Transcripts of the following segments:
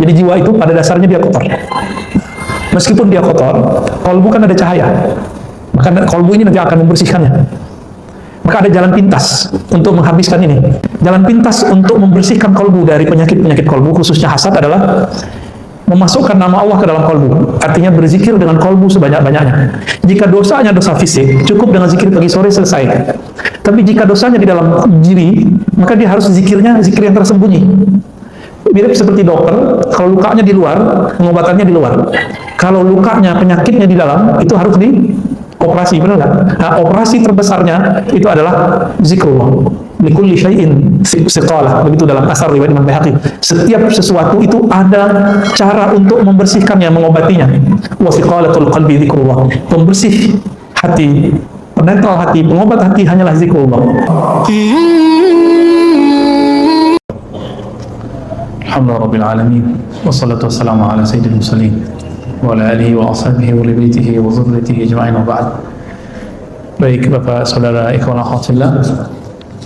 Jadi jiwa itu pada dasarnya dia kotor. Meskipun dia kotor, kolbu kan ada cahaya. Maka kolbu ini nanti akan membersihkannya. Maka ada jalan pintas untuk menghabiskan ini. Jalan pintas untuk membersihkan kolbu dari penyakit-penyakit kolbu, khususnya hasad, adalah memasukkan nama Allah ke dalam kolbu. Artinya berzikir dengan kolbu sebanyak-banyaknya. Jika dosanya dosa fisik, cukup dengan zikir pagi sore selesai. Tapi jika dosanya di dalam diri, maka dia harus zikirnya zikir yang tersembunyi. Mirip seperti dokter, kalau lukanya di luar, pengobatannya di luar. Kalau lukanya, penyakitnya di dalam, itu harus dioperasi, benar nggak? Nah, operasi terbesarnya itu adalah zikrullah. Likulli syai'in siqalah, begitu dalam asar riwayat Imam Baihaqi. Setiap sesuatu itu ada cara untuk membersihkannya, mengobatinya. Wa siqalatul qalbi zikrullah. Pembersih hati, penetral hati, pengobat hati hanyalah zikrullah. Alhamdulillah rabbil alamin. Wassalatu wassalamu ala sayyidil mursalin wa ala alihi wa ashabihi wa li baitihi wa dzurriyyatihi ajma'in wa ba'd. Baik Bapak Saudara ikhwan akhwatillah,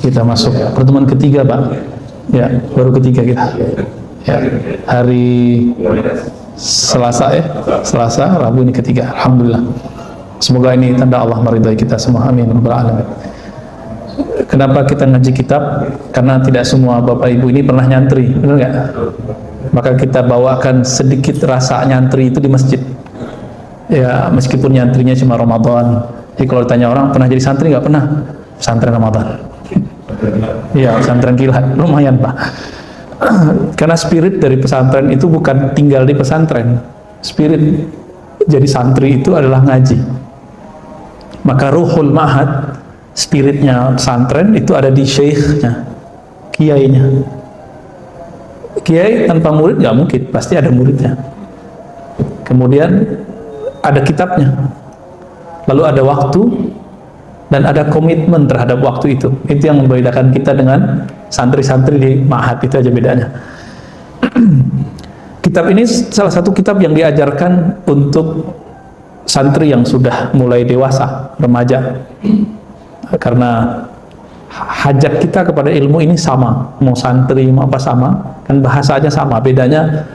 kita masuk pertemuan ketiga Pak. Ya, baru ketiga kita. Ya, hari Selasa ya. Selasa, Rabu ini ketiga. Alhamdulillah. Semoga ini tanda Allah meridai kita semua. Amin rabbal alamin. Kenapa kita ngaji kitab? Karena tidak semua Bapak Ibu ini pernah nyantri, benar nggak? Maka kita bawakan sedikit rasa nyantri itu di masjid. Ya, meskipun nyantrinya cuma Ramadan. Jadi kalau ditanya orang, pernah jadi santri nggak? Pernah. Pesantren Ramadan. Iya, pesantren kilat, lumayan Pak. Karena spirit dari pesantren itu bukan tinggal di pesantren. Spirit jadi santri itu adalah ngaji. Maka ruhul ma'had, spiritnya pesantren itu ada di syekhnya, kiainya. Kiai tanpa murid nggak mungkin, pasti ada muridnya. Kemudian ada kitabnya, lalu ada waktu, dan ada komitmen terhadap waktu itu. Itu yang membedakan kita dengan santri-santri di ma'had, itu aja bedanya. Kitab ini salah satu kitab yang diajarkan untuk santri yang sudah mulai dewasa, remaja. Karena hajat kita kepada ilmu ini sama, mau santri mau apa sama, kan bahasanya sama. Bedanya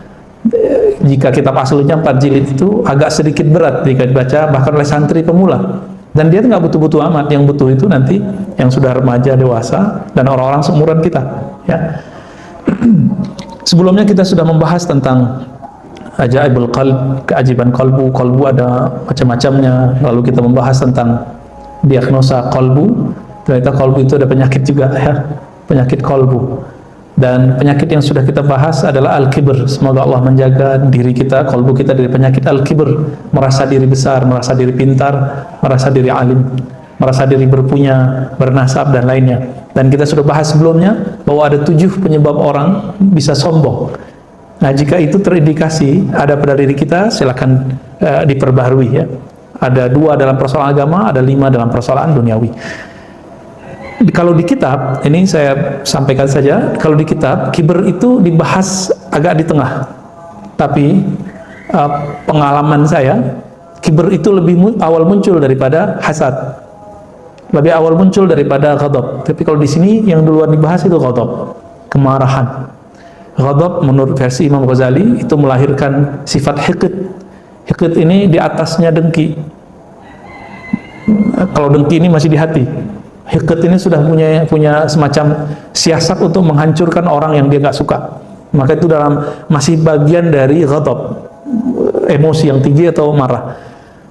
jika kitab aslinya 4 jilid itu agak sedikit berat jika dibaca bahkan oleh santri pemula. Dan dia nggak butuh-butuh amat, yang butuh itu nanti yang sudah remaja, dewasa, dan orang-orang seumuran kita. Ya. Sebelumnya kita sudah membahas tentang ajaibul qalb, keajaiban kalbu. Kalbu ada macam-macamnya. Lalu kita membahas tentang diagnosa kalbu. Ternyata kalbu itu ada penyakit juga, ya, penyakit kalbu. Dan penyakit yang sudah kita bahas adalah al-kibr. Semoga Allah menjaga diri kita, kalbu kita dari penyakit al-kibr, merasa diri besar, merasa diri pintar, merasa diri alim, merasa diri berpunya, bernasab, dan lainnya. Dan kita sudah bahas sebelumnya bahwa ada 7 penyebab orang bisa sombong. Nah, jika itu terindikasi ada pada diri kita, silakan diperbaharui, ya. Ada 2 dalam persoalan agama, ada 5 dalam persoalan duniawi. Kalau di kitab, ini saya sampaikan saja, kalau di kitab, kibr itu dibahas agak di tengah. Tapi pengalaman saya, kibr itu lebih awal muncul daripada hasad. Lebih awal muncul daripada ghadab. Tapi kalau di sini yang duluan dibahas itu ghadab, kemarahan. Ghadab menurut versi Imam Ghazali itu melahirkan sifat hiqid. Hiqid ini di atasnya dengki. Kalau dengki ini masih di hati. Hiqid ini sudah punya semacam siasat untuk menghancurkan orang yang dia nggak suka. Maka itu masih bagian dari ghadab, emosi yang tinggi atau marah.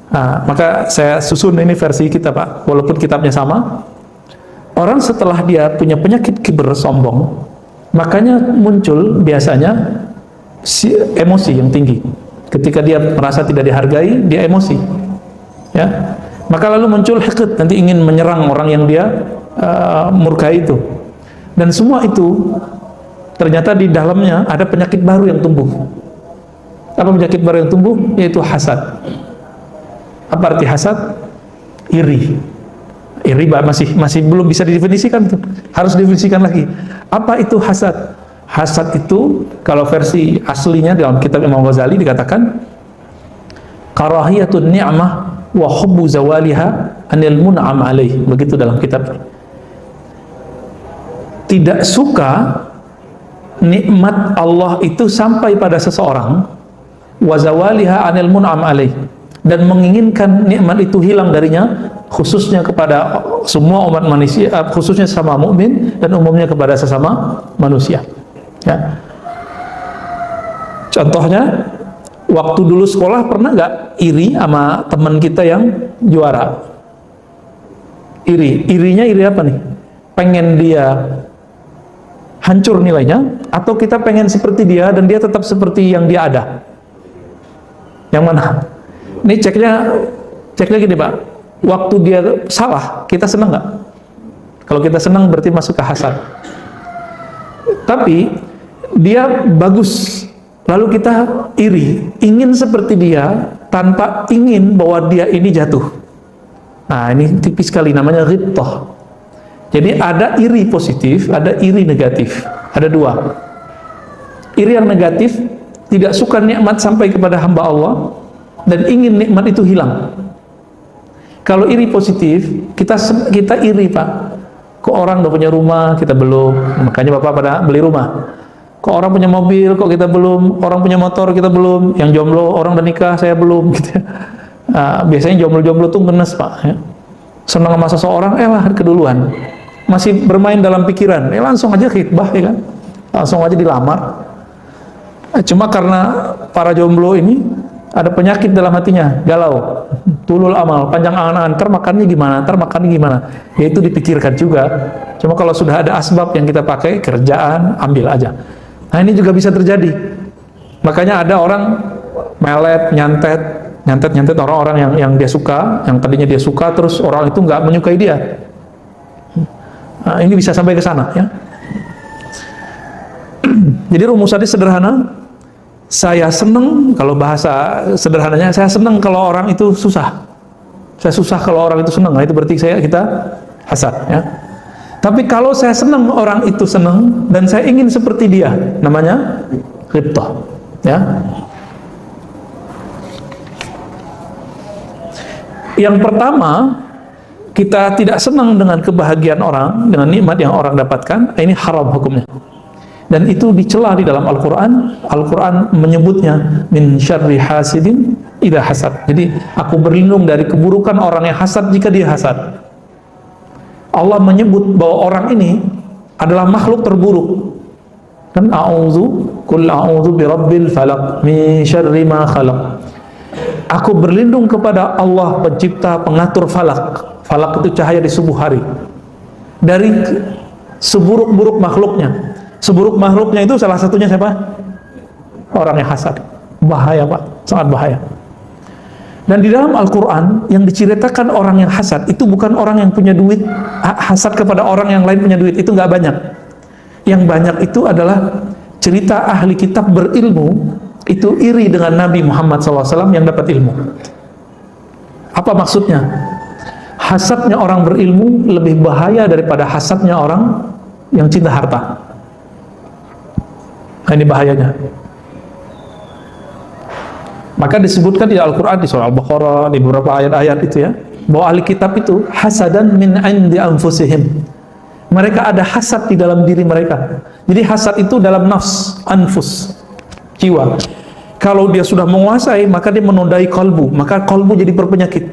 Nah, maka saya susun ini versi kita Pak, walaupun kitabnya sama. Orang setelah dia punya penyakit kibr, sombong, makanya muncul biasanya emosi yang tinggi. Ketika dia merasa tidak dihargai, dia emosi, ya. Maka lalu muncul hiqid, nanti ingin menyerang orang yang dia murkai itu. Dan semua itu ternyata di dalamnya ada penyakit baru yang tumbuh. Apa penyakit baru yang tumbuh? Yaitu hasad. Apa arti hasad? Iri. Iri masih belum bisa didefinisikan tuh. Harus didefinisikan lagi. Apa itu hasad? Hasad itu kalau versi aslinya dalam kitab Imam Ghazali dikatakan karahiyatun ni'mah wa hubbu zawaliha anil mun'am alaih. Begitu dalam kitab. Tidak suka nikmat Allah itu sampai pada seseorang, wa zawaliha anil mun'am alaih, dan menginginkan nikmat itu hilang darinya, khususnya kepada semua umat manusia, khususnya sama mukmin dan umumnya kepada sesama manusia. Ya. Contohnya, waktu dulu sekolah pernah nggak iri sama teman kita yang juara? Irinya iri apa nih? Pengen dia hancur nilainya, atau kita pengen seperti dia dan dia tetap seperti yang dia ada? Yang mana? Ini ceknya gini Pak, waktu dia salah, kita senang nggak? Kalau kita senang berarti masuk ke hasad. Tapi dia bagus, lalu kita iri, ingin seperti dia tanpa ingin bahwa dia ini jatuh. Nah, ini tipis sekali, namanya ghibthah. Jadi ada iri positif, ada iri negatif. Ada dua. Iri yang negatif, tidak suka nikmat sampai kepada hamba Allah dan ingin nikmat itu hilang. Kalau iri positif, kita iri Pak. Kok orang udah punya rumah, kita belum. Makanya Bapak pada beli rumah. Kok orang punya mobil, kok kita belum. Orang punya motor, kita belum. Yang jomblo, orang udah nikah, saya belum. Gitu. Biasanya jomblo-jomblo tuh ngenes Pak. Ya. Senang sama seseorang, lah keduluan. Masih bermain dalam pikiran, langsung aja khitbah, ya kan? Langsung aja dilamar. Cuma karena para jomblo ini ada penyakit dalam hatinya, galau, tulul amal, panjang angan-angan, ntar makannya gimana, ya itu dipikirkan juga. Cuma kalau sudah ada asbab yang kita pakai, kerjaan, ambil aja. Nah ini juga bisa terjadi. Makanya ada orang melet, nyantet orang-orang yang dia suka, yang tadinya dia suka, terus orang itu nggak menyukai dia. Nah, ini bisa sampai ke sana, ya. Jadi rumusannya sederhana. Saya senang, kalau bahasa sederhananya, saya senang kalau orang itu susah. Saya susah kalau orang itu senang. Nah, itu berarti kita hasad, ya. Tapi kalau saya senang orang itu senang dan saya ingin seperti dia, namanya ghibthah, ya. Yang pertama, kita tidak senang dengan kebahagiaan orang, dengan nikmat yang orang dapatkan, ini haram hukumnya. Dan itu dicela di dalam Al-Quran. Al-Quran menyebutnya min syarri hasidin idza hasad. Jadi aku berlindung dari keburukan orang yang hasad jika dia hasad. Allah menyebut bahwa orang ini adalah makhluk terburuk. Kan a'udzu birabbil falaq min syarri ma khalaq. Aku berlindung kepada Allah pencipta pengatur falak. Falak itu cahaya di subuh hari. Dari seburuk-buruk makhluknya. Seburuk makhluknya itu salah satunya siapa? Orang yang hasad. Bahaya Pak, sangat bahaya. Dan di dalam Al-Quran yang diceritakan orang yang hasad itu bukan orang yang punya duit, hasad kepada orang yang lain punya duit, itu nggak banyak. Yang banyak itu adalah cerita ahli kitab berilmu itu iri dengan Nabi Muhammad SAW yang dapat ilmu. Apa maksudnya? Hasadnya orang berilmu lebih bahaya daripada hasadnya orang yang cinta harta. Nah, ini bahayanya. Maka disebutkan di Al-Quran, di surah Al-Baqarah, di beberapa ayat-ayat itu ya, bahwa ahli kitab itu hasadan min indi anfusihim. Mereka ada hasad di dalam diri mereka. Jadi hasad itu dalam nafs, anfus, jiwa. Kalau dia sudah menguasai, maka dia menodai kolbu, maka kolbu jadi berpenyakit.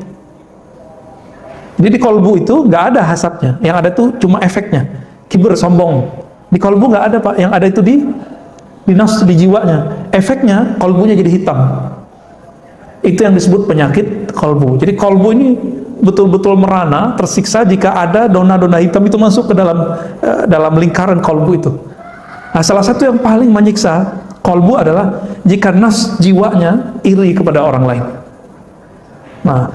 Jadi di kolbu itu nggak ada hasadnya, yang ada tuh cuma efeknya, kibir, sombong. Di kolbu nggak ada Pak, yang ada itu di nafs, di jiwanya. Efeknya kolbunya jadi hitam. Itu yang disebut penyakit kolbu. Jadi kolbu ini betul-betul merana, tersiksa jika ada dona-dona hitam itu masuk ke dalam lingkaran kolbu itu. Nah, salah satu yang paling menyiksa kolbu adalah jika nafs jiwanya iri kepada orang lain. Nah,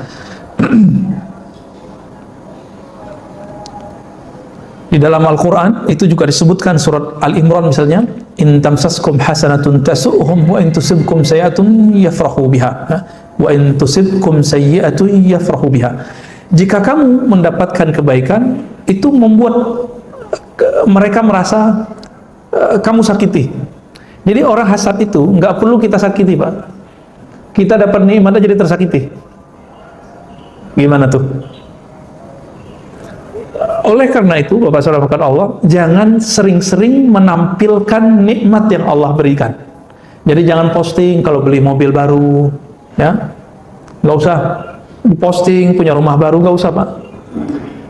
di dalam Al-Quran itu juga disebutkan surat Al-Imran misalnya, in tamsaskum hasanatun tasu'hum wa in tusibkum sayyi'atun yafrahu biha wa in tusibkum sayyi'atun yafrahu biha. Jika kamu mendapatkan kebaikan, itu membuat mereka merasa kamu sakiti. Jadi orang hasad itu nggak perlu kita sakiti Pak. Kita dapat nikmat aja jadi tersakiti. Gimana tuh? Oleh karena itu, Bapak Saudara Allah, jangan sering-sering menampilkan nikmat yang Allah berikan. Jadi jangan posting kalau beli mobil baru, ya, nggak usah posting punya rumah baru, nggak usah Pak.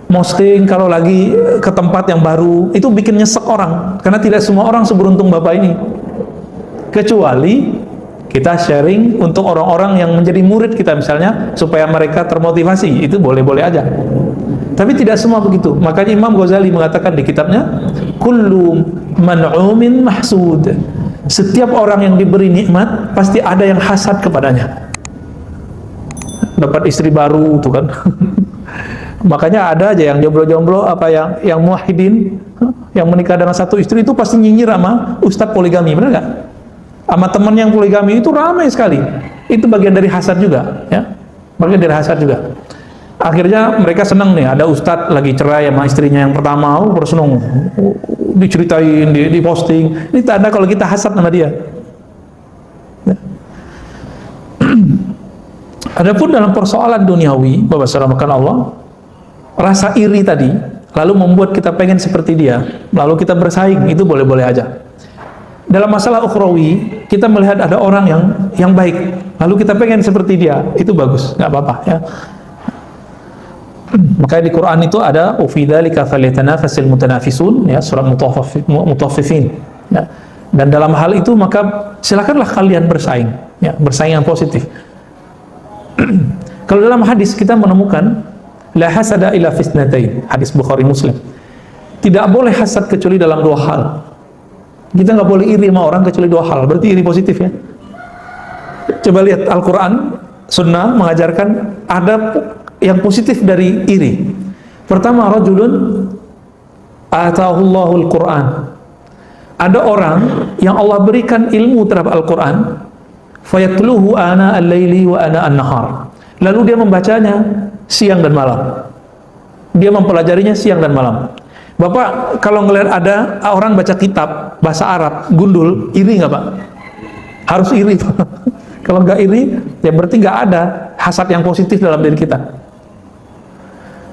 Posting kalau lagi ke tempat yang baru, itu bikin nyesek orang, karena tidak semua orang seberuntung Bapak ini. Kecuali kita sharing untuk orang-orang yang menjadi murid kita misalnya, supaya mereka termotivasi, itu boleh-boleh aja. Tapi tidak semua begitu. Makanya Imam Ghazali mengatakan di kitabnya, kullu man'umin mahsud. Setiap orang yang diberi nikmat pasti ada yang hasad kepadanya. Dapat istri baru tuh kan. Makanya ada aja yang jomblo-jomblo, apa yang muwahhidin, yang menikah dengan satu istri itu pasti nyinyir sama ustadz poligami, benar nggak? Sama teman yang poligami itu ramai sekali. Itu bagian dari hasad juga, ya. Bagian dari hasad juga. Akhirnya mereka senang nih, ada ustadz lagi cerai sama istrinya yang pertama, baru senang, diceritain, di posting. Ini tanda kalau kita hasad sama dia. Ya. Adapun dalam persoalan duniawi, Bapak Saudara Allah, rasa iri tadi, lalu membuat kita pengen seperti dia, lalu kita bersaing, itu boleh-boleh aja. Dalam masalah ukhrawi, kita melihat ada orang yang baik, lalu kita pengen seperti dia, itu bagus, nggak apa-apa, ya. Makanya di Quran itu ada fi dzalika falyatanafasil mutanafisun, ya, surah Mutaffifin, ya. Dan dalam hal itu maka silakanlah kalian bersaing, ya, bersaing yang positif. Kalau dalam hadis kita menemukan la hasada illa fisnatain, hadis Bukhari Muslim. Tidak boleh hasad kecuali dalam dua hal. Kita nggak boleh iri sama orang kecuali dua hal. Berarti iri positif, ya. Coba lihat Al-Quran, Sunnah mengajarkan ada yang positif dari iri. Pertama, rajulun atahullahu al-Quran. Ada orang yang Allah berikan ilmu terhadap Al-Quran, fayatluhu ana al-laili wa ana an-nahar. Lalu dia membacanya siang dan malam. Dia mempelajarinya siang dan malam. Bapak kalau ngelihat ada orang baca kitab bahasa Arab gundul, iri nggak Pak? Harus iri Pak. Kalau nggak iri, ya berarti nggak ada hasad yang positif dalam diri kita.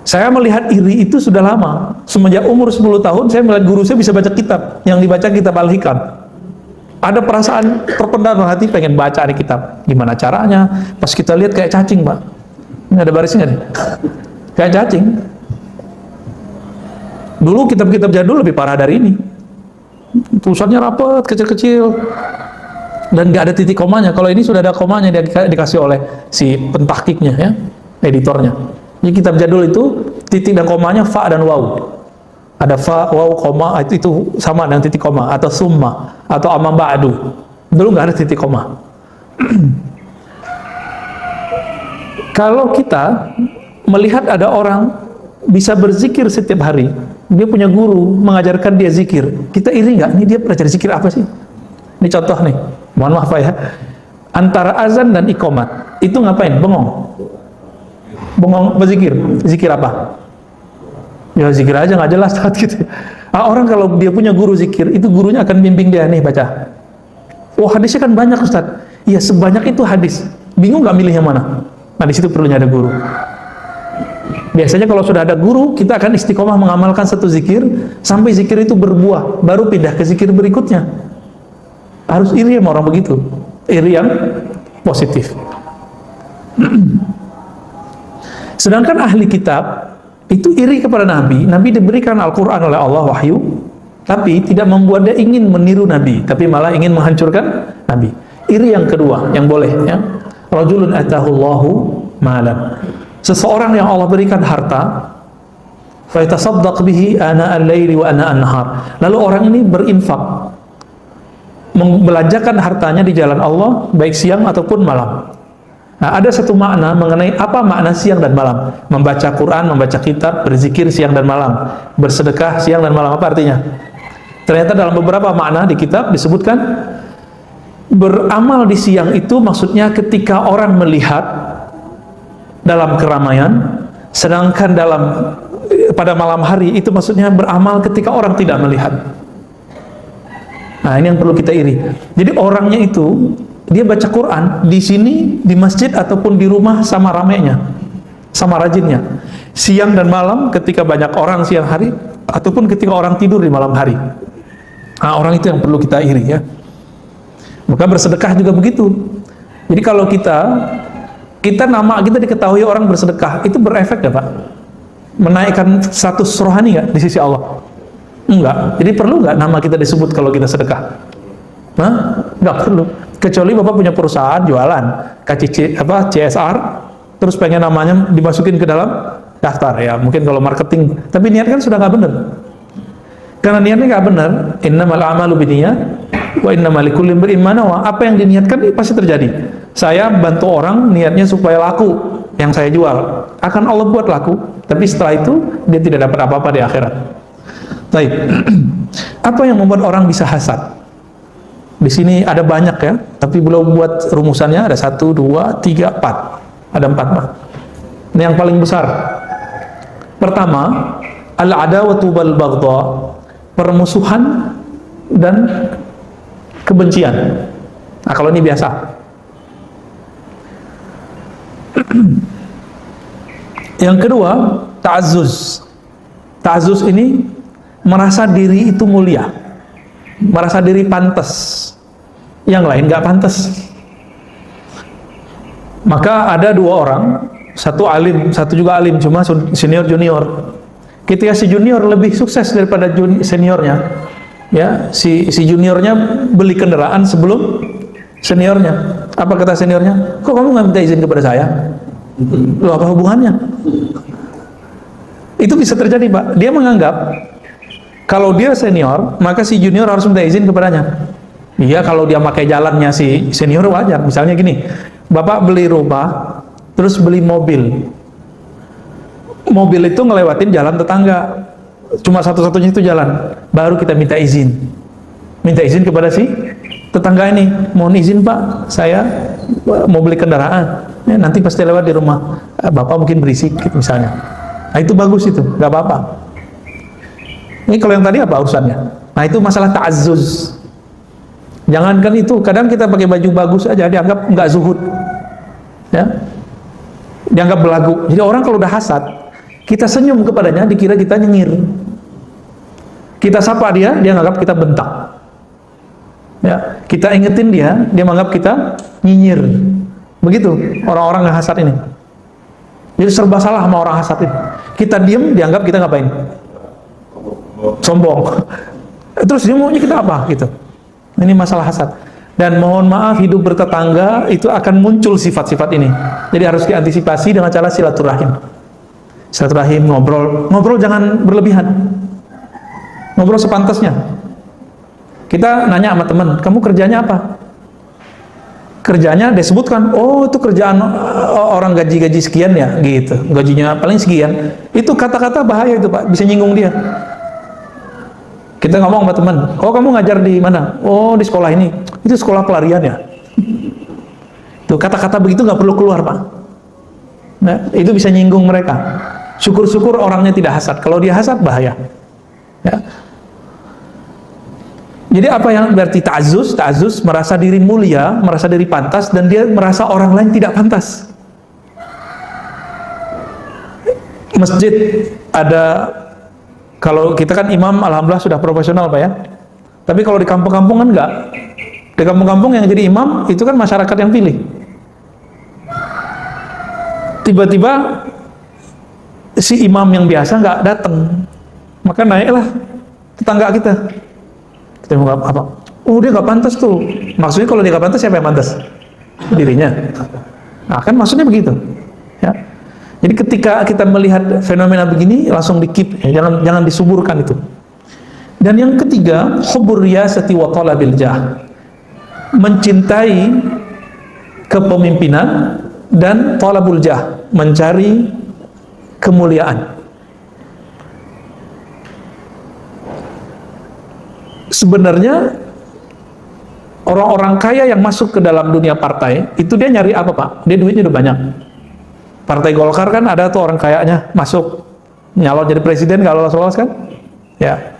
Saya melihat iri itu sudah lama. Semenjak umur 10 tahun, saya melihat guru saya bisa baca kitab, yang dibaca kitab Al-Hikam. Ada perasaan terpendam dalam hati, pengen baca di kitab. Gimana caranya? Pas kita lihat kayak cacing Pak. Ini ada barisnya nih. Kayak cacing. Dulu kitab-kitab jadul lebih parah dari ini. Tulisannya rapat, kecil-kecil. Dan nggak ada titik komanya. Kalau ini sudah ada komanya, dia dikasih oleh si pentahkiknya, ya, editornya. Jadi kitab jadul itu titik dan komanya fa dan waw. Ada fa, waw, koma, itu sama dengan titik koma, atau summa, atau amma ba'du. Dulu nggak ada titik koma. Kalau kita melihat ada orang bisa berzikir setiap hari, dia punya guru mengajarkan dia zikir, kita iri nggak? Ini dia belajar zikir apa sih? Ini contoh nih, mohon maaf ya, antara azan dan iqamat itu ngapain? Bengong berzikir. Zikir apa? Ya zikir aja, nggak jelas gitu. Orang kalau dia punya guru zikir, itu gurunya akan bimbing dia, nih baca. Oh hadisnya kan banyak Ustaz. Iya sebanyak itu hadis. Bingung nggak milih yang mana? Nah di situ perlunya ada guru. Biasanya kalau sudah ada guru, kita akan istiqomah mengamalkan satu zikir sampai zikir itu berbuah, baru pindah ke zikir berikutnya. Harus iri sama orang begitu, iri yang positif. Sedangkan ahli kitab itu iri kepada Nabi. Nabi diberikan Al-Quran oleh Allah wahyu, tapi tidak membuat dia ingin meniru Nabi, tapi malah ingin menghancurkan Nabi. Iri yang kedua, yang boleh, ya. Rajulun atahullahu malan. Seseorang yang Allah berikan harta, fa yatasaddaq bihi ana al-laili wa ana an-nahar. Lalu orang ini berinfak, membelanjakan hartanya di jalan Allah baik siang ataupun malam. Nah, ada satu makna mengenai apa makna siang dan malam. Membaca Quran, membaca kitab, berzikir siang dan malam, bersedekah siang dan malam. Apa artinya? Ternyata dalam beberapa makna di kitab disebutkan beramal di siang itu maksudnya ketika orang melihat dalam keramaian, sedangkan pada malam hari itu maksudnya beramal ketika orang tidak melihat. Nah, ini yang perlu kita iri. Jadi orangnya itu dia baca Quran di sini, di masjid ataupun di rumah sama ramainya, sama rajinnya. siang dan malam, ketika banyak orang siang hari, ataupun ketika orang tidur di malam hari. Nah, orang itu yang perlu kita iri ya. Maka bersedekah juga begitu. Jadi kalau kita nama kita diketahui orang bersedekah, itu berefek ya Pak? Menaikkan status rohani nggak di sisi Allah? Enggak. Jadi perlu nggak nama kita disebut kalau kita sedekah? Hah? Nggak perlu. Kecuali Bapak punya perusahaan jualan CSR, terus pengen namanya dimasukin ke dalam daftar ya, mungkin kalau marketing. Tapi niat kan sudah nggak benar. Karena niatnya nggak benar, innamal a'malu binniyat wa innamal likulli imri'in ma nawa. Apa yang diniatkan ini pasti terjadi. Saya bantu orang niatnya supaya laku yang saya jual, akan Allah buat laku, tapi setelah itu dia tidak dapat apa-apa di akhirat. Baik. Apa yang membuat orang bisa hasad? Di sini ada banyak ya, tapi belum buat rumusannya. Ada 1, 2, 3, 4. Ada 4 Pak. Ini yang paling besar. Pertama, al-adawatu wal baghdha, permusuhan dan kebencian. Nah, kalau ini biasa. Yang kedua, ta'azzuz. Ta'azzuz ini merasa diri itu mulia, merasa diri pantas, yang lain nggak pantas. Maka ada 2 orang, satu alim, satu juga alim, cuma senior junior. Ketika si junior lebih sukses daripada seniornya, ya si juniornya beli kendaraan sebelum seniornya. Apa kata seniornya? Kok kamu nggak minta izin kepada saya? Loh, apa hubungannya? Itu bisa terjadi Pak. Dia menganggap kalau dia senior, maka si junior harus minta izin kepadanya. Iya, kalau dia pakai jalannya si senior wajar. Misalnya gini, Bapak beli rumah, terus beli mobil. Mobil itu ngelewatin jalan tetangga, cuma satu-satunya itu jalan. Baru kita minta izin. Minta izin kepada si tetangga ini. Mohon izin Pak, saya mau beli kendaraan. Ya, nanti pasti lewat di rumah. Bapak mungkin berisik misalnya. Nah, itu bagus itu, nggak apa-apa. Ini kalau yang tadi apa urusannya? Nah, itu masalah ta'azzuz. Jangankan itu, kadang kita pakai baju bagus aja dianggap nggak zuhud, ya, dianggap belagu. Jadi orang kalau udah hasad, kita senyum kepadanya, dikira kita nyengir. Kita sapa dia nganggap kita bentak. Ya, kita ingetin dia menganggap kita nyinyir. Begitu orang-orang yang hasad ini. Jadi serba salah sama orang hasad ini. Kita diem, dianggap kita ngapain? Sombong. Terus dia maunya kita apa gitu. Ini masalah hasad. Dan mohon maaf, hidup bertetangga itu akan muncul sifat-sifat ini. Jadi harus diantisipasi dengan cara silaturahim. Silaturahim, ngobrol jangan berlebihan. Ngobrol sepantasnya. Kita nanya sama teman, kamu kerjanya apa? Kerjanya disebutkan, oh itu kerjaan orang gaji sekian ya, gitu. Gajinya paling sekian. Itu kata-kata bahaya itu Pak, bisa nyinggung dia. Kita ngomong sama teman, oh kamu ngajar di mana? Oh di sekolah ini. Itu sekolah pelarian ya. Tuh kata-kata begitu nggak perlu keluar Pak. Nah, itu bisa nyinggung mereka. Syukur-syukur orangnya tidak hasad. Kalau dia hasad bahaya. Ya. Jadi apa yang berarti ta'azzuz? Ta'azzuz merasa diri mulia, merasa diri pantas, dan dia merasa orang lain tidak pantas. Masjid ada, kalau kita kan imam alhamdulillah sudah profesional Pak ya. Tapi kalau di kampung-kampung kan enggak. Di kampung-kampung yang jadi imam itu kan masyarakat yang pilih. Tiba-tiba si imam yang biasa nggak datang, maka naiklah tetangga kita. Kita mau apa? Oh dia nggak pantas tuh. Maksudnya kalau dia nggak pantas siapa yang pantas? Dirinya. Nah kan maksudnya begitu. Ya. Jadi ketika kita melihat fenomena begini langsung di-keep, ya, jangan disuburkan itu. Dan yang ketiga, hubbur riyasati wa talabil jah. Mencintai kepemimpinan dan talabul jah, mencari kemuliaan. Sebenarnya orang-orang kaya yang masuk ke dalam dunia partai itu dia nyari apa Pak? Dia duitnya udah banyak. Partai Golkar kan ada tuh orang kayanya masuk nyalon jadi presiden kalau lolos kan? Ya.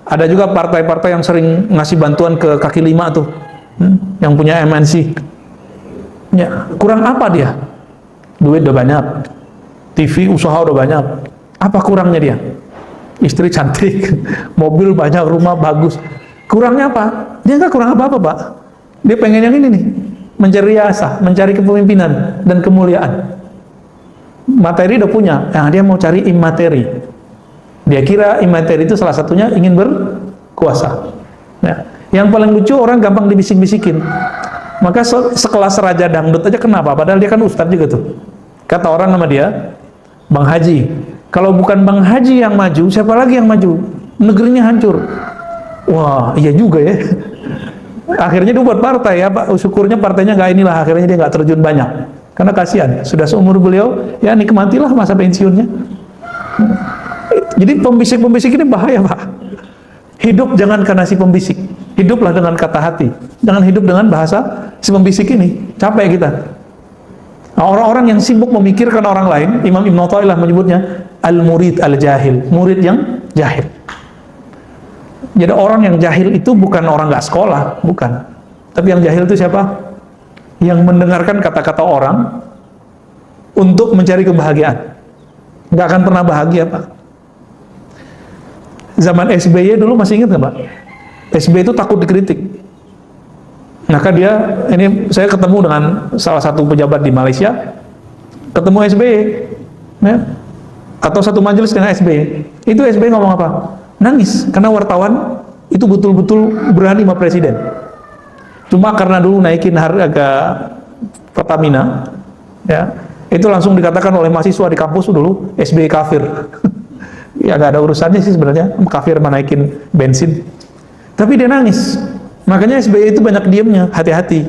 Ada juga partai-partai yang sering ngasih bantuan ke kaki lima tuh, yang punya MNC. Ya, kurang apa dia? Duit udah banyak. TV, usaha udah banyak. Apa kurangnya dia? Istri cantik, mobil banyak, rumah bagus. Kurangnya apa? Dia nggak kurang apa-apa, Pak. Dia pengen yang ini nih, mencari riasah, mencari kepemimpinan dan kemuliaan. Materi udah punya, nah dia mau cari imateri. Dia kira imateri itu salah satunya ingin berkuasa. Nah, yang paling lucu orang gampang dibisik-bisikin. Maka sekelas raja dangdut aja kenapa? Padahal dia kan ustadz juga tuh. Kata orang nama dia, Bang Haji. Kalau bukan Bang Haji yang maju, siapa lagi yang maju? Negerinya hancur. Wah, iya juga ya. Akhirnya dia buat partai ya, Pak. Syukurnya partainya nggak inilah. Akhirnya dia nggak terjun banyak. Karena kasihan, sudah seumur beliau, ya nikmatilah masa pensiunnya. Jadi pembisik-pembisik ini bahaya, Pak. Hidup jangan karena si pembisik. Hiduplah dengan kata hati. Jangan hidup dengan bahasa si pembisik ini. Capek kita. Nah, orang-orang yang sibuk memikirkan orang lain, Imam Ibn Athaillah menyebutnya al-murid al-jahil, murid yang jahil. Jadi orang yang jahil itu bukan orang nggak sekolah, bukan. Tapi yang jahil itu siapa? Yang mendengarkan kata-kata orang untuk mencari kebahagiaan. Nggak akan pernah bahagia, Pak. Zaman SBY dulu masih ingat nggak, Pak? SBY itu takut dikritik. Maka dia, ini saya ketemu dengan salah satu pejabat di Malaysia, ketemu SBY, ya, atau satu majelis dengan SBY. Itu SBY ngomong apa? Nangis, karena wartawan itu betul-betul berani sama presiden. Cuma karena dulu naikin harga Pertamina, ya, itu langsung dikatakan oleh mahasiswa di kampus dulu SBY kafir. Ya nggak ada urusannya sih sebenarnya kafir menaikin bensin. Tapi dia nangis. Makanya SBY itu banyak diamnya, hati-hati.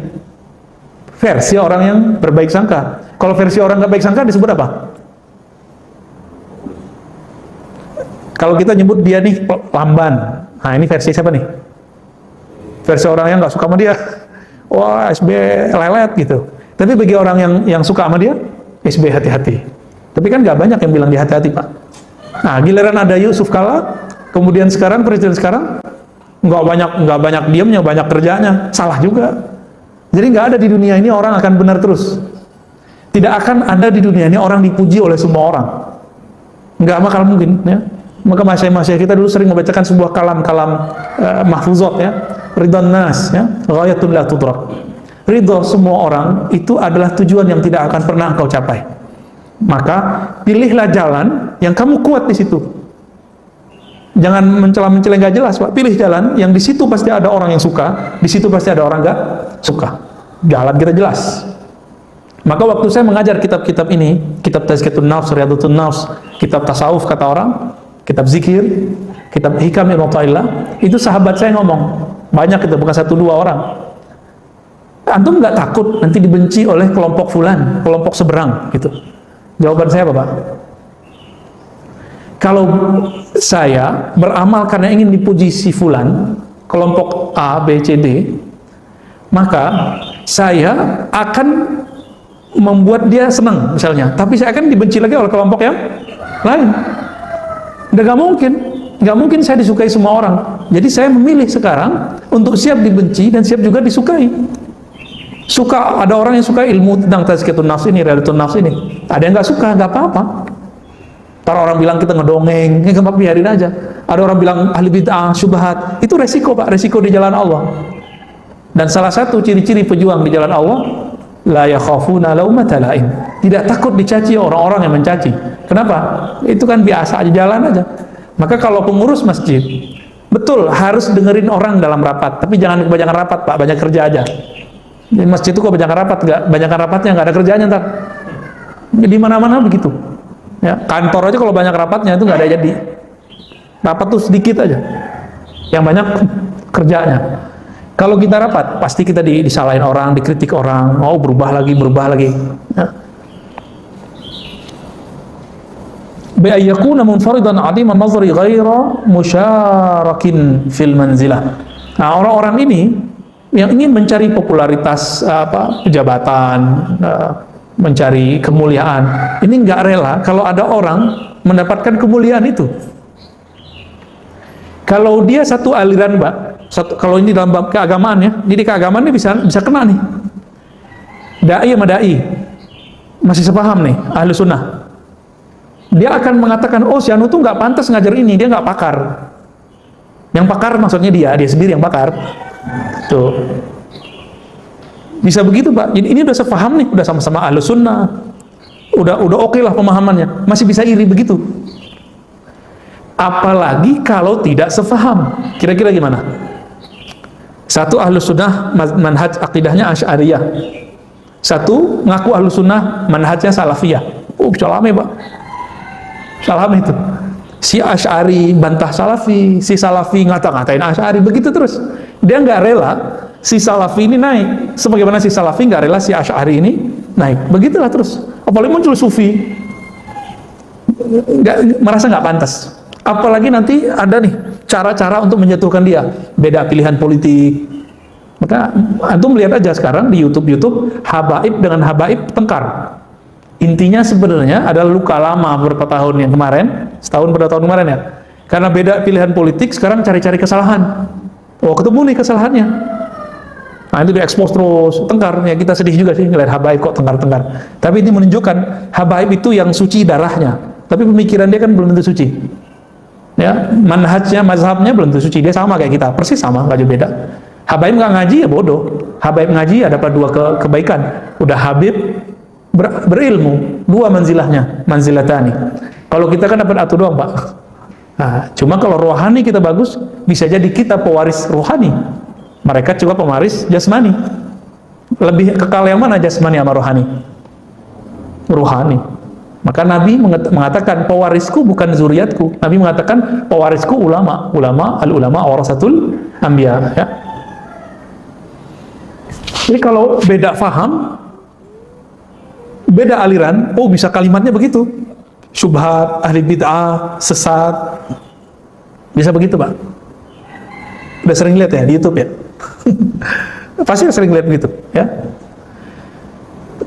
Versi orang yang berbaik sangka. Kalau versi orang nggak baik sangka disebut apa? Kalau kita nyebut dia nih lamban. Nah ini versi siapa nih? Versi orang yang nggak suka sama dia. Wah SBY lelet gitu. Tapi bagi orang yang suka sama dia, SBY hati-hati. Tapi kan nggak banyak yang bilang dia hati-hati, Pak. Nah giliran ada Yusuf Kala, kemudian sekarang presiden sekarang nggak banyak diamnya, banyak kerjanya, salah juga. Jadi nggak ada di dunia ini orang akan benar terus. Tidak akan ada di dunia ini orang dipuji oleh semua orang. Nggak bakal mungkin, ya. Maka masyayikh kita dulu sering membacakan sebuah kalam-kalam mahfuzat, ya. Ridwan nas, ya, ghayatun la tudrak. Ridho semua orang itu adalah tujuan yang tidak akan pernah engkau capai. Maka pilihlah jalan yang kamu kuat di situ. Jangan mencela-mencela nggak jelas, Pak. Pilih jalan yang di situ pasti ada orang yang suka, di situ pasti ada orang nggak suka. Jalan kita jelas. Maka waktu saya mengajar kitab-kitab ini, kitab Tazkiyatun Nafs, Riyadhutun Nafs, kitab tasawuf kata orang, kitab zikir, kitab Hikam Ibn Athaillah, itu sahabat saya ngomong, banyak itu, bukan satu dua orang. Antum nggak takut nanti dibenci oleh kelompok fulan, kelompok seberang, gitu. Jawaban saya apa, Pak? Kalau saya beramal karena ingin dipuji si fulan, kelompok A, B, C, D, maka saya akan membuat dia senang misalnya, tapi saya akan dibenci lagi oleh kelompok yang lain. Nggak mungkin saya disukai semua orang. Jadi saya memilih sekarang untuk siap dibenci dan siap juga disukai. Suka, ada orang yang suka ilmu tentang Tazkiyatun Nafs ini, Riyadhutun Nafs ini. Ada yang nggak suka, nggak apa-apa. Para orang bilang kita ngedongeng, nggak apa-apa, biarin aja. Ada orang bilang ahli bid'ah, syubhat, itu resiko, Pak, resiko di jalan Allah. Dan salah satu ciri-ciri pejuang di jalan Allah, la yakhafuna laumata laim. Tidak takut dicaci orang-orang yang mencaci. Kenapa? Itu kan biasa aja, jalan aja. Maka kalau pengurus masjid, betul harus dengerin orang dalam rapat, tapi jangan kebanyakan rapat, Pak, banyak kerja aja. Di masjid itu kok banyakan rapat, nggak banyakan rapatnya, nggak ada kerjanya ntar. Di mana-mana begitu. Ya, kantor aja kalau banyak rapatnya itu nggak ada jadi. Rapat tuh sedikit aja, yang banyak kerjanya. Kalau kita rapat, pasti kita disalahin orang, dikritik orang, oh berubah lagi. Ya. Bi'ayyakuna munfaridan 'adiman nazari ghaira musyarakin fil manzilah. Nah, orang-orang ini yang ingin mencari popularitas, jabatan, mencari kemuliaan, ini nggak rela kalau ada orang mendapatkan kemuliaan itu. Kalau dia satu aliran, Mbak, kalau ini dalam keagamaan ya, jadi keagamaan ini bisa kena nih. Dai sama dai masih sepaham nih, ahli sunnah. dia akan mengatakan, oh si Anu tuh nggak pantas ngajar ini, dia nggak pakar. Yang pakar maksudnya dia sendiri yang pakar. Tuh. Bisa begitu, Pak. Ini udah sepaham nih, udah sama-sama Ahlus Sunnah. Udah oke lah pemahamannya. Masih bisa iri begitu. Apalagi kalau tidak sepaham. Kira-kira gimana? Satu Ahlus Sunnah manhaj akidahnya Asy'ariyah. Satu ngaku Ahlus Sunnah manhajnya Salafiyah. Oh, salame, Pak. Salame itu. Si Asy'ari bantah Salafi, si Salafi ngata-ngatain Asy'ari, begitu terus. Dia nggak rela si Salafi ini naik, sebagaimana si Salafi nggak rela si Asy'ari ini naik. Begitulah terus. Apalagi muncul Sufi, merasa nggak pantas. Apalagi nanti ada nih cara-cara untuk menjatuhkan dia, beda pilihan politik. Maka antum lihat aja sekarang di YouTube habaib dengan habaib tengkar. Intinya sebenarnya adalah luka lama beberapa tahun yang kemarin, setahun pada tahun kemarin ya. Karena beda pilihan politik, sekarang cari-cari kesalahan. Oh, ketemu nih kesalahannya. Nah, itu diekspos terus, tengkar. Ya, kita sedih juga sih ngeliat habaib kok tengkar-tengkar. Tapi ini menunjukkan habaib itu yang suci darahnya. Tapi pemikiran dia kan belum tentu suci. Ya, manhajnya, mazhabnya belum tentu suci. Dia sama kayak kita, persis sama, nggak jauh beda. Habaib nggak ngaji ya bodoh. Habaib ngaji ada pada dua kebaikan. Udah habib, berilmu, dua manzilahnya, manzilatani. Kalau kita kan dapat satu doang, Pak. Nah, cuma kalau rohani kita bagus, bisa jadi kita pewaris rohani. Mereka juga pewaris jasmani. Lebih kekal yang mana jasmani sama rohani? Rohani. Maka Nabi mengatakan pewarisku bukan zuriatku. Nabi mengatakan pewarisku ulama. Al-ulama warasatul anbiya, ya. Jadi kalau beda faham, beda aliran, oh bisa kalimatnya begitu. Syubhat, ahli bid'ah, sesat. Bisa begitu, Pak. Udah sering lihat ya di YouTube ya? Pasti sering lihat begitu, ya.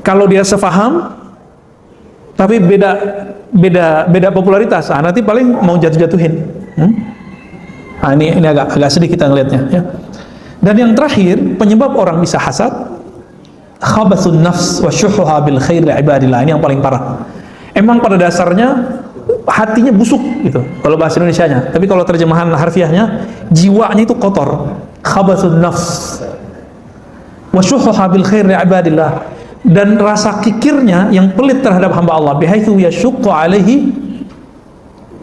Kalau dia sefaham, tapi beda popularitas, nanti paling mau jatuh-jatuhin. Nah, ini agak sedih kita ngelihatnya, ya. Dan yang terakhir, penyebab orang bisa hasad, khabathun nafs wa syuhuha bil khair li ibadillah. Ini yang paling parah. Emang pada dasarnya hatinya busuk gitu kalau bahasa Indonesianya. Tapi kalau terjemahan harfiahnya, jiwanya itu kotor. Khabathun nafs wa syuhuha bil khair li ibadillah. Dan rasa kikirnya yang pelit terhadap hamba Allah, bihaitsu yashuqqu alaihi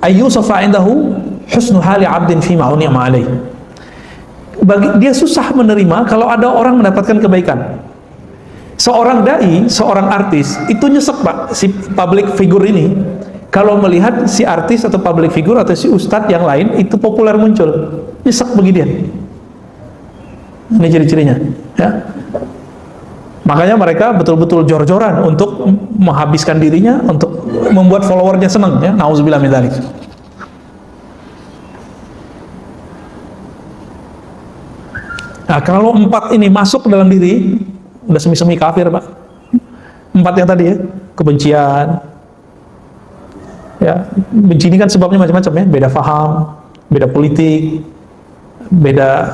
ayyusafa indahu husnu hali 'abdin fi ma'uniyama alaihi. Dia susah menerima kalau ada orang mendapatkan kebaikan. Seorang dai, seorang artis, itu nyesek, Pak, si public figure ini. Kalau melihat si artis atau public figure atau si ustadz yang lain itu populer muncul, nyesek bagi dia. Ini ciri-cirinya, ya. Makanya mereka betul-betul jor-joran untuk menghabiskan dirinya, untuk membuat followernya senang, ya. Nauzubillah min dzalik. Nah, kalau 4 ini masuk ke dalam diri, udah semi-semi kafir, Pak. 4 yang tadi ya, kebencian. Ya, benci ini kan sebabnya macam-macam ya, beda faham, beda politik,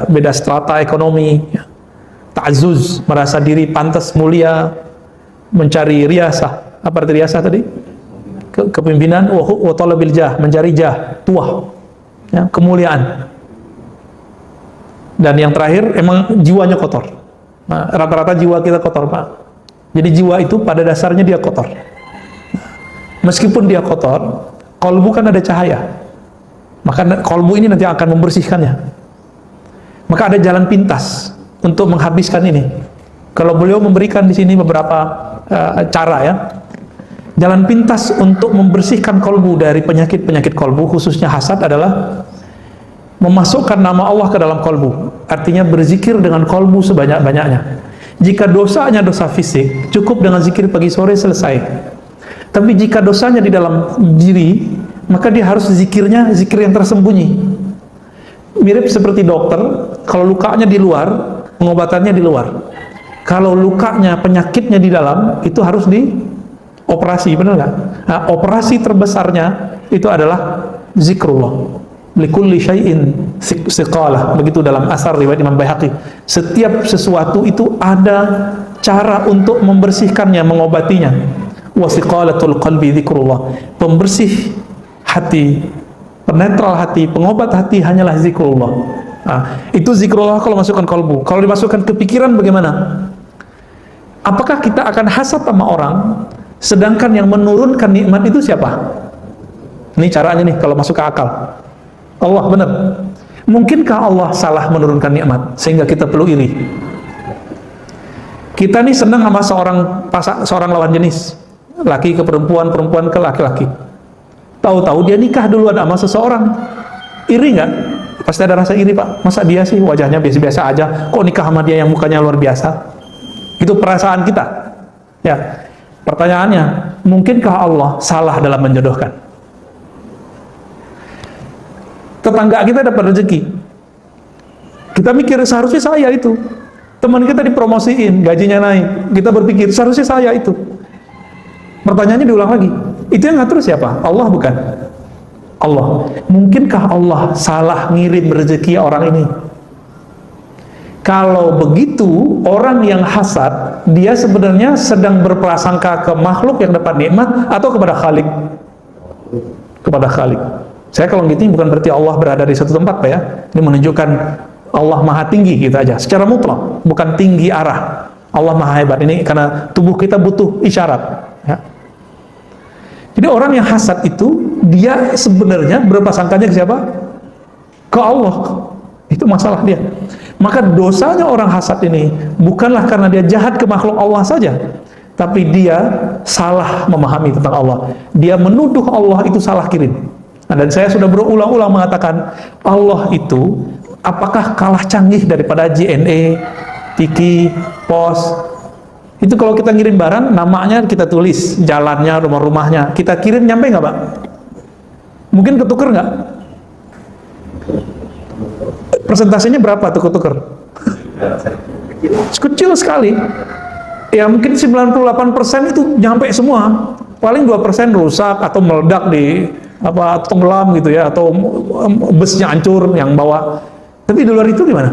beda strata ekonomi, ya. Ta'azzuz, merasa diri pantas mulia, mencari riasah. Apa arti riasah tadi? Kepemimpinan, wa talabil jah, mencari jah, tuah, ya, kemuliaan. Dan yang terakhir, emang jiwanya kotor. Nah, rata-rata jiwa kita kotor, Pak. Jadi jiwa itu pada dasarnya dia kotor. Meskipun dia kotor, kolbu kan ada cahaya. Maka kolbu ini nanti akan membersihkannya. Maka ada jalan pintas untuk menghabiskan ini. Kalau beliau memberikan di sini beberapa cara, ya. Jalan pintas untuk membersihkan kolbu dari penyakit-penyakit kolbu, khususnya hasad, adalah memasukkan nama Allah ke dalam kolbu. Artinya berzikir dengan kolbu sebanyak-banyaknya. Jika dosanya dosa fisik, cukup dengan zikir pagi sore selesai. Tapi jika dosanya di dalam diri, maka dia harus zikirnya zikir yang tersembunyi. Mirip seperti dokter, kalau lukanya di luar, pengobatannya di luar. Kalau lukanya, penyakitnya di dalam, itu harus dioperasi, benar nggak? Nah, operasi terbesarnya itu adalah zikrullah. Likulli syai'in siqalah, begitu dalam asar riwayat Imam Baihaqi. Setiap sesuatu itu ada cara untuk membersihkannya, mengobatinya. wasiqalatul qalbi dzikrullah. Pembersih hati, penetral hati, pengobat hati hanyalah zikrullah. Itu zikrullah kalau masukkan kalbu. Kalau dimasukkan ke pikiran bagaimana? Apakah kita akan hasad sama orang, sedangkan yang menurunkan nikmat itu siapa? Ini caranya nih kalau masuk ke akal. Allah, benar. Mungkinkah Allah salah menurunkan nikmat sehingga kita perlu iri? Kita nih senang sama seorang lawan jenis, laki ke perempuan, perempuan ke laki-laki. Tahu-tahu dia nikah duluan sama seseorang. Iri nggak? Pasti ada rasa iri, Pak. Masa dia sih wajahnya biasa-biasa aja, kok nikah sama dia yang mukanya luar biasa? Itu perasaan kita. Ya. Pertanyaannya, mungkinkah Allah salah dalam menjodohkan? Tetangga kita dapat rezeki, kita mikir seharusnya saya itu. Teman kita dipromosiin, gajinya naik, kita berpikir seharusnya saya itu. Pertanyaannya diulang lagi, itu yang ngatur siapa? Allah bukan? Allah. Mungkinkah Allah salah ngirim rezeki orang ini? Kalau begitu, orang yang hasad, dia sebenarnya sedang berprasangka ke makhluk yang dapat nikmat atau kepada Khalik? Kepada Khalik. Saya kalau gitu bukan berarti Allah berada di satu tempat, Pak ya. Ini menunjukkan Allah maha tinggi gitu aja, secara mutlak, bukan tinggi arah. Allah maha hebat. Ini karena tubuh kita butuh isyarat. Ya. Jadi orang yang hasad itu, dia sebenarnya berprasangkanya ke siapa? Ke Allah. Itu masalah dia. Maka dosanya orang hasad ini bukanlah karena dia jahat ke makhluk Allah saja, tapi dia salah memahami tentang Allah. Dia menuduh Allah itu salah kirim. Nah, dan saya sudah berulang-ulang mengatakan, Allah itu apakah kalah canggih daripada JNE, Tiki, Pos? Itu kalau kita ngirim barang, namanya kita tulis, jalannya, rumah-rumahnya, kita kirim, nyampe nggak, Pak? Mungkin ketuker nggak? Persentasenya berapa tuh ketuker? Kecil sekali. Ya mungkin 98% itu nyampe semua. Paling 2% rusak atau meledak di tenggelam gitu ya, atau busnya hancur yang bawa. Tapi di luar itu gimana?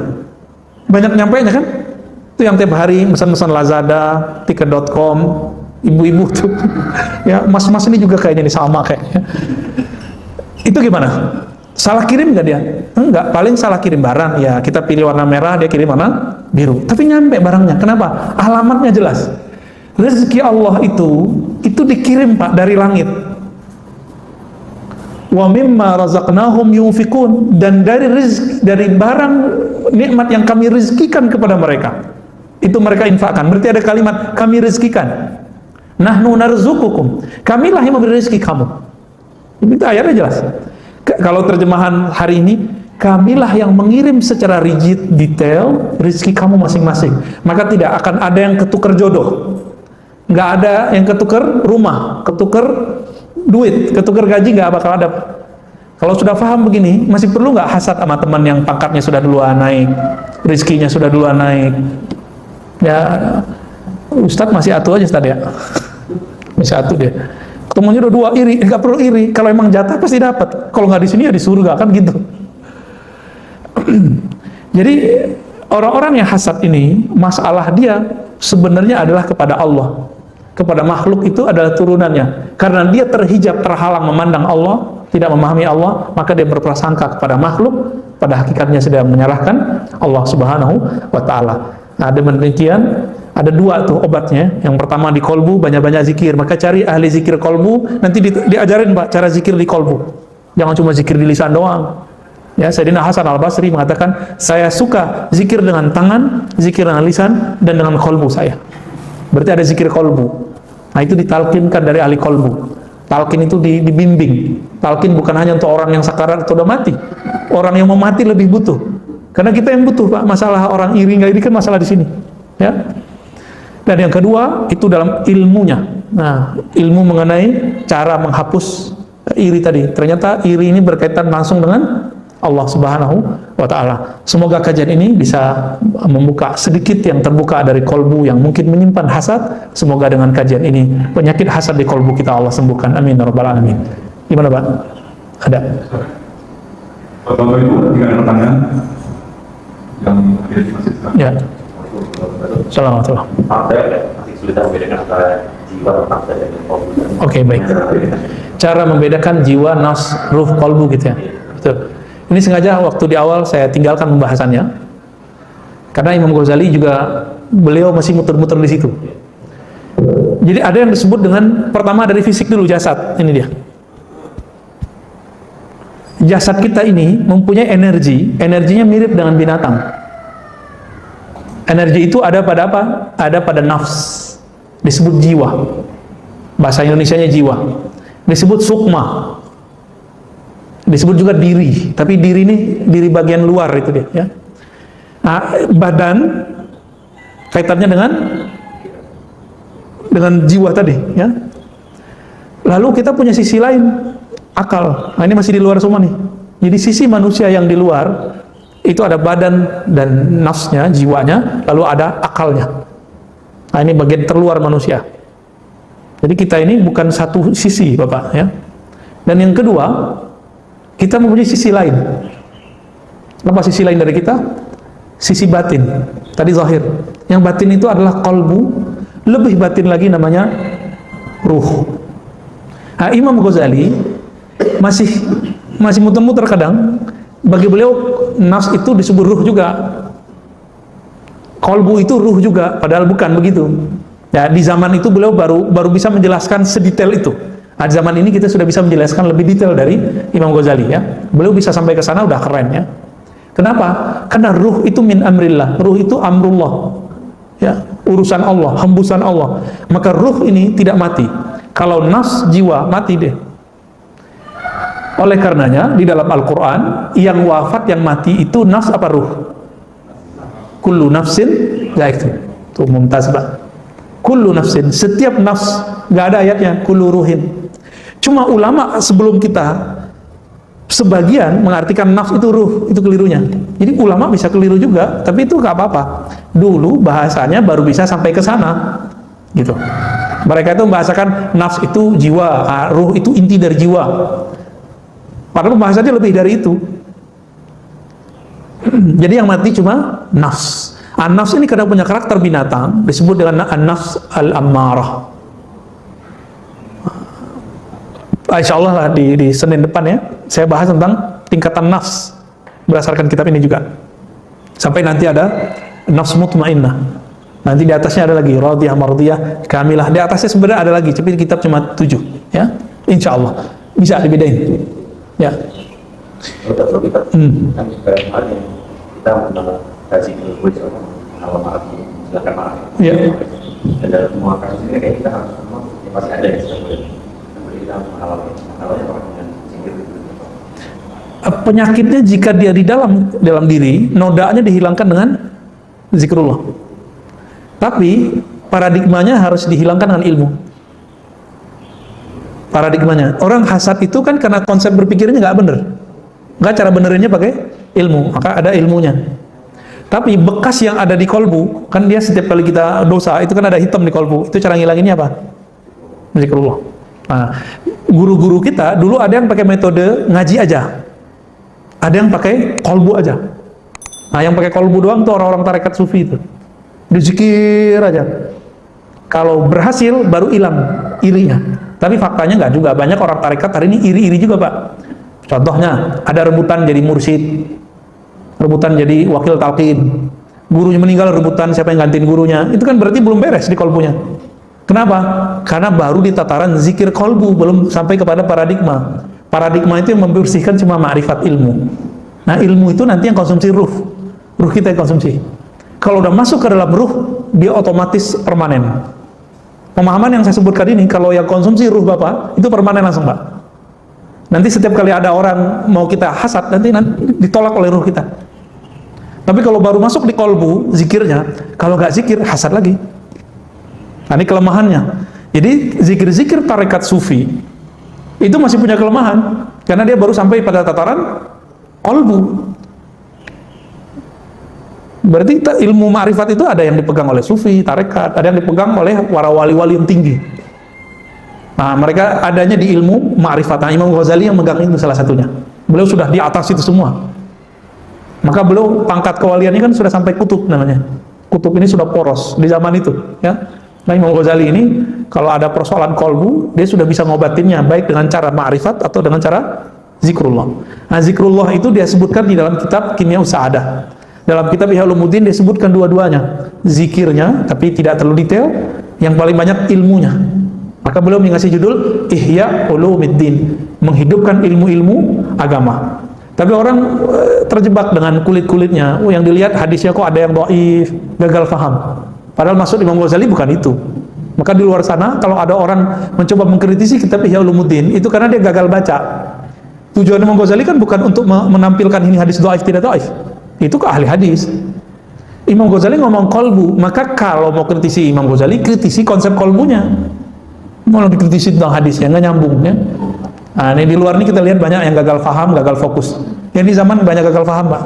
Banyak nyampainya kan? Itu yang tiap hari pesan-pesan Lazada, tiket.com, ibu-ibu tuh. Ya, mas-mas ini juga kayaknya nih sama kayaknya. Itu gimana? Salah kirim nggak dia? Enggak, paling salah kirim barang. Ya, kita pilih warna merah, dia kirim warna biru. Tapi nyampe barangnya. Kenapa? Alamatnya jelas. Rezeki Allah itu dikirim, Pak, dari langit. Wa mimma razaqnahum yunfikun, dan dari barang nikmat yang kami rezekikan kepada mereka, itu mereka infakkan. Berarti ada kalimat kami rezekikan. Nahnu narzuqukum, kamilah yang memberi rezeki kamu. Itu ayatnya jelas. Kalau terjemahan hari ini, kamilah yang mengirim secara rigid, detail rezeki kamu masing-masing. Maka tidak akan ada yang ketukar jodoh, nggak ada yang ketukar rumah, ketukar duit, ketukar gaji, nggak bakal ada. Kalau sudah paham begini, masih perlu nggak hasad sama teman yang pangkatnya sudah duluan naik, rezekinya sudah duluan naik? Ya, Ustadz masih atu aja, Ustadz ya. Masih atu dia. Ketemunya udah dua, iri, nggak perlu iri. Kalau emang jatah pasti dapat. Kalau nggak di sini ya di surga, kan gitu. Jadi orang-orang yang hasad ini, masalah dia sebenarnya adalah kepada Allah. Kepada makhluk itu adalah turunannya. Karena dia terhalang memandang Allah, tidak memahami Allah, maka dia berprasangka kepada makhluk, pada hakikatnya sedang menyalahkan Allah Subhanahu wa Ta'ala. Nah, demikian ada dua tuh obatnya. Yang pertama di kolbu, banyak-banyak zikir. Maka cari ahli zikir kolbu, nanti diajarin, Pak, cara zikir di kolbu. Jangan cuma zikir di lisan doang. Ya, Sayyidina Hasan Al-Basri mengatakan, saya suka zikir dengan tangan, zikir dengan lisan, dan dengan kolbu saya. Berarti ada zikir kolbu. Nah, itu ditalkinkan dari ahli kolbu. Talkin itu dibimbing. Talkin bukan hanya untuk orang yang sakarat atau udah mati. Orang yang mau mati lebih butuh. Karena kita yang butuh, Pak. Masalah orang iri nggak iri kan masalah di sini. Ya. Dan yang kedua, itu dalam ilmunya. Nah, ilmu mengenai cara menghapus iri tadi. Ternyata iri ini berkaitan langsung dengan Allah Subhanahu wa Ta'ala. Semoga kajian ini bisa membuka sedikit yang terbuka dari kolbu yang mungkin menyimpan hasad. Semoga dengan kajian ini penyakit hasad di kolbu kita Allah sembuhkan. Amin ya rabbal alamin. Gimana, Pak? Ada? Bapak Ibu, jika ada pertanyaan yang ada di masjid. Ya. Assalamualaikum. Ada. kesulitan membedakan antara jiwa atau nafsu dan kolbu. Oke, baik. Cara membedakan jiwa, nafs, ruh, kolbu gitu ya. Betul. Ini sengaja waktu di awal saya tinggalkan pembahasannya, karena Imam Ghazali juga beliau masih muter-muter di situ. Jadi ada yang disebut dengan, pertama dari fisik dulu, jasad. Ini dia. Jasad kita ini mempunyai energi, energinya mirip dengan binatang. Energi itu ada pada apa? Ada pada nafs, disebut jiwa. Bahasa Indonesianya jiwa. Disebut sukma, disebut juga diri. Tapi diri ini diri bagian luar itu dia. Ya. Nah, badan kaitannya dengan jiwa tadi. Ya. Lalu kita punya sisi lain, akal. Nah, ini masih di luar semua nih. Jadi sisi manusia yang di luar itu ada badan dan nafsnya, jiwanya, lalu ada akalnya. Nah, ini bagian terluar manusia. Jadi kita ini bukan satu sisi, Bapak, ya. Dan yang kedua, kita mempunyai sisi lain. Apa sisi lain dari kita? Sisi batin. Tadi zahir. Yang batin itu adalah qalbu, lebih batin lagi namanya ruh. Nah, Imam Ghazali masih muter-muter kadang. Bagi beliau nafs itu disebut ruh juga, kolbu itu ruh juga, padahal bukan begitu. Ya, di zaman itu beliau baru bisa menjelaskan sedetail itu. Nah, di zaman ini kita sudah bisa menjelaskan lebih detail dari Imam Ghazali, ya. Beliau bisa sampai ke sana udah keren, ya. Kenapa? Karena ruh itu min amrillah, ruh itu amrullah, ya, urusan Allah, hembusan Allah. Maka ruh ini tidak mati. Kalau nafs, jiwa, mati deh. Oleh karenanya di dalam Al-Quran yang wafat, yang mati itu nafs apa ruh? Kullu nafsin za'iqatul maut. Itu Mumtaz, Pak. Kullu nafsin, setiap nafs, nggak ada ayatnya kullu ruhin. Cuma ulama sebelum kita sebagian mengartikan nafs itu ruh, itu kelirunya. Jadi ulama bisa keliru juga, tapi itu nggak apa-apa. Dulu bahasanya baru bisa sampai ke sana, gitu. Mereka itu membahasakan nafs itu jiwa, ruh itu inti dari jiwa. Padahal pembahasannya lebih dari itu. Jadi yang mati cuma nafs. An-nafs ini kadang punya karakter binatang, disebut dengan an-nafs al-ammarah. Insya Allah lah di Senin depan, ya, saya bahas tentang tingkatan nafs berdasarkan kitab ini juga. Sampai nanti ada nafs mutmainnah. Nanti di atasnya ada lagi radiyah, mardiyah, kamilah. Di atasnya sebenarnya ada lagi, tapi kitab cuma 7, ya. Insya Allah bisa dibedain. Ya. Kalau kita kan sekarang hari kita mengkaji ilmu kalau maaf silakan maaf. Ya. Dan dalam semua kasus ini kayak kita harus semua ya pasti ada yang sebelum kita mengalami dengan zikir itu. Penyakitnya jika dia di dalam diri, nodanya dihilangkan dengan zikrullah. Tapi paradigmanya harus dihilangkan dengan ilmu. Paradigmanya, orang hasad itu kan karena konsep berpikirnya nggak bener, nggak, cara benerinnya pakai ilmu, maka ada ilmunya. Tapi bekas yang ada di kolbu, kan dia setiap kali kita dosa itu kan ada hitam di kolbu, itu cara ngilanginnya apa? Zikrullah. Nah, guru-guru kita dulu ada yang pakai metode ngaji aja, ada yang pakai kolbu aja. Nah, yang pakai kolbu doang tuh orang-orang tarekat sufi itu, dizikir aja. Kalau berhasil baru hilang irinya. Tapi faktanya nggak juga, banyak orang tarekat hari ini iri-iri juga, Pak. Contohnya, ada rebutan jadi mursyid, rebutan jadi wakil talqin, gurunya meninggal rebutan siapa yang gantiin gurunya, itu kan berarti belum beres di kolbunya. Kenapa? Karena baru di tataran zikir kolbu, belum sampai kepada paradigma. Paradigma itu yang membersihkan cuma ma'rifat ilmu. Nah, ilmu itu nanti yang konsumsi ruh kita yang konsumsi. Kalau udah masuk ke dalam ruh, dia otomatis permanen. Pemahaman yang saya sebutkan ini, kalau yang konsumsi ruh Bapak, itu permanen langsung, Pak. Nanti setiap kali ada orang mau kita hasad, nanti ditolak oleh ruh kita. Tapi kalau baru masuk di kolbu, zikirnya, kalau nggak zikir, hasad lagi. Nah, ini kelemahannya. Jadi, zikir-zikir tarekat sufi, itu masih punya kelemahan, karena dia baru sampai pada tataran kolbu. Berarti ilmu ma'rifat itu ada yang dipegang oleh sufi, tarekat, ada yang dipegang oleh para wali-wali yang tinggi. Nah, mereka adanya di ilmu ma'rifat. Nah, Imam Ghazali yang megang itu salah satunya. Beliau sudah di atas itu semua. Maka beliau pangkat kewaliannya kan sudah sampai kutub namanya. Kutub ini sudah poros di zaman itu, ya. Nah, Imam Ghazali ini kalau ada persoalan kolbu, dia sudah bisa ngobatinnya baik dengan cara ma'rifat atau dengan cara zikrullah. Nah, zikrullah itu dia sebutkan di dalam kitab Kimya Sa'adah. Dalam kitab Ihya Ulumuddin dia sebutkan dua-duanya, zikirnya tapi tidak terlalu detail, yang paling banyak ilmunya. Maka beliau mengasih judul Ihya Ulumuddin, menghidupkan ilmu-ilmu agama. Tapi orang terjebak dengan kulit-kulitnya. Yang dilihat hadisnya kok ada yang dhaif, gagal paham. Padahal maksud Imam Ghazali bukan itu. Maka di luar sana kalau ada orang mencoba mengkritisi kitab Ihya Ulumuddin, itu karena dia gagal baca. Tujuan Imam Ghazali kan bukan untuk menampilkan ini hadis dhaif tidak dhaif. Itu ke ahli hadis. Imam Ghazali ngomong kolbu, maka kalau mau kritisi Imam Ghazali, kritisi konsep kolbunya. Mau dikritisi tentang hadisnya, nggak nyambung ya. Nah, ini di luar ini kita lihat banyak yang gagal paham, gagal fokus. Yang di zaman banyak gagal paham, Pak.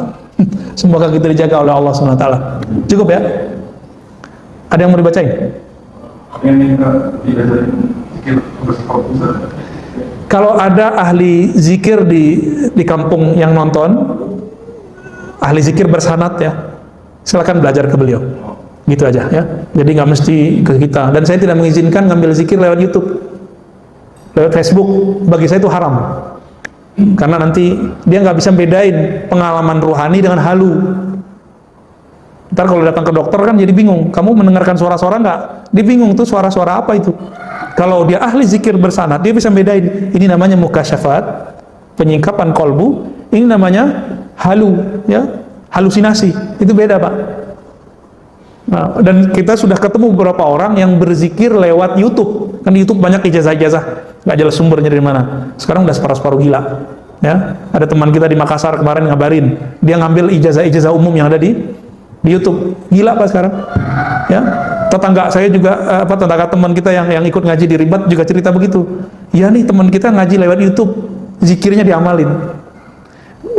Semoga kita dijaga oleh Allah SWT. Cukup ya? Ada yang mau dibacain? Kalau ada ahli zikir di kampung yang nonton, ahli zikir bersanad ya, silakan belajar ke beliau. Gitu aja ya. Jadi nggak mesti ke kita. Dan saya tidak mengizinkan ngambil zikir lewat YouTube, lewat Facebook. Bagi saya itu haram. Karena nanti dia nggak bisa bedain pengalaman ruhani dengan halu. Ntar kalau datang ke dokter kan jadi bingung. Kamu mendengarkan suara-suara nggak? Dia bingung tuh suara-suara apa itu. Kalau dia ahli zikir bersanad, dia bisa bedain. Ini namanya mukasyafat, penyingkapan kolbu. Ini namanya halu, ya, halusinasi. Itu beda, Pak. Nah, dan kita sudah ketemu beberapa orang yang berzikir lewat YouTube. Kan di YouTube banyak ijazah-ijazah, nggak jelas sumbernya dari mana. Sekarang udah separuh-separuh gila. Ya, ada teman kita di Makassar kemarin ngabarin, dia ngambil ijazah-ijazah umum yang ada di YouTube. Gila Pak sekarang. Ya, tetangga saya juga tetangga teman kita yang ikut ngaji di Ribat juga cerita begitu. Ya nih teman kita ngaji lewat YouTube, zikirnya diamalin.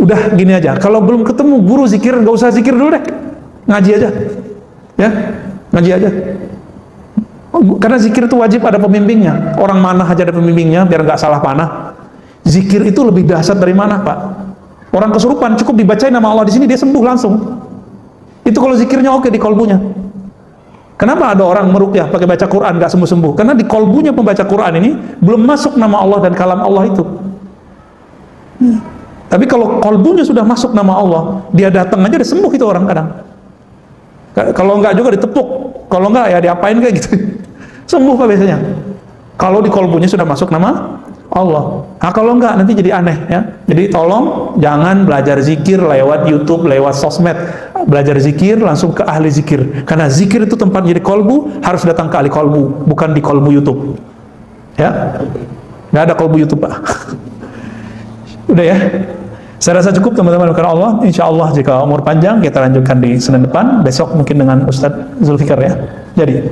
Udah gini aja, kalau belum ketemu guru zikir, nggak usah zikir dulu deh, ngaji aja. Ya, ngaji aja. Karena zikir itu wajib ada pembimbingnya. Orang manah aja ada pembimbingnya biar nggak salah panah. Zikir itu lebih dahsyat dari mana, Pak? Orang kesurupan cukup dibacain nama Allah di sini dia sembuh langsung. Itu kalau zikirnya oke di kolbunya. Kenapa ada orang meruqyah pakai baca Quran nggak sembuh-sembuh? Karena di kolbunya pembaca Quran ini belum masuk nama Allah dan kalam Allah itu. Tapi kalau kolbunya sudah masuk nama Allah, dia datang aja udah sembuh itu orang kadang. Kalau enggak juga ditepuk, kalau enggak ya diapain kayak gitu. Sembuh Pak biasanya. Kalau di kolbunya sudah masuk nama Allah. Nah kalau enggak nanti jadi aneh ya. Jadi tolong jangan belajar zikir lewat YouTube, lewat sosmed. Belajar zikir langsung ke ahli zikir. Karena zikir itu tempatnya di kolbu, harus datang ke ahli kolbu, bukan di kolbu YouTube. Ya, nggak ada kolbu YouTube Pak. Udah ya. Saya rasa cukup teman-teman karena Allah. Insya Allah jika umur panjang kita lanjutkan di Senin depan. Besok mungkin dengan Ustadz Zulfikar ya. Jadi,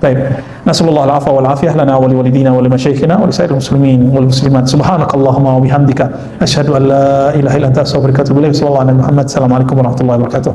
baik. Nasallallahu alaihi wal afiyah lana wa liwalidina wa limasyaikhina wa lisairil muslimin wal muslimat. Subhanakallahumma wa bihamdika asyhadu an la ilaha illa anta astaghfiruka wa atubu ilaik. Sallallahu alaihi Muhammad. Assalamualaikum warahmatullahi wabarakatuh.